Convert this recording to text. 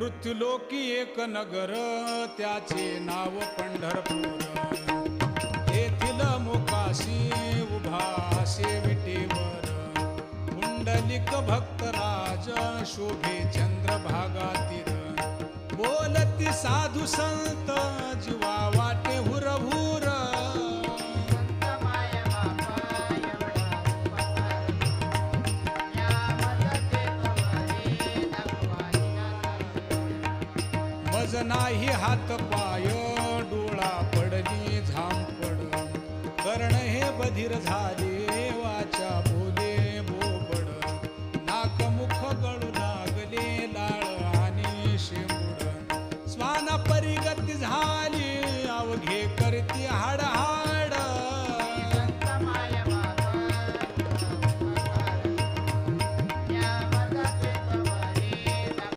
मृत्युलोकी एक नगर त्याचे नाव पंढरपूर येथील मोकाशी उभा विटेवर पुंडलिक भक्तराज शोभे चंद्रभागातील बोलती साधू संत जीवा वाटे हुरहुर मज नाही हात पाय डोळा पडली झांपड कर्ण हे बधीर झाले वाचा बोले बोबड नाक मुख गळू लागले लाळ आणि शेंबूड स्वाना परिगती झाली अवघे करती हाडहाड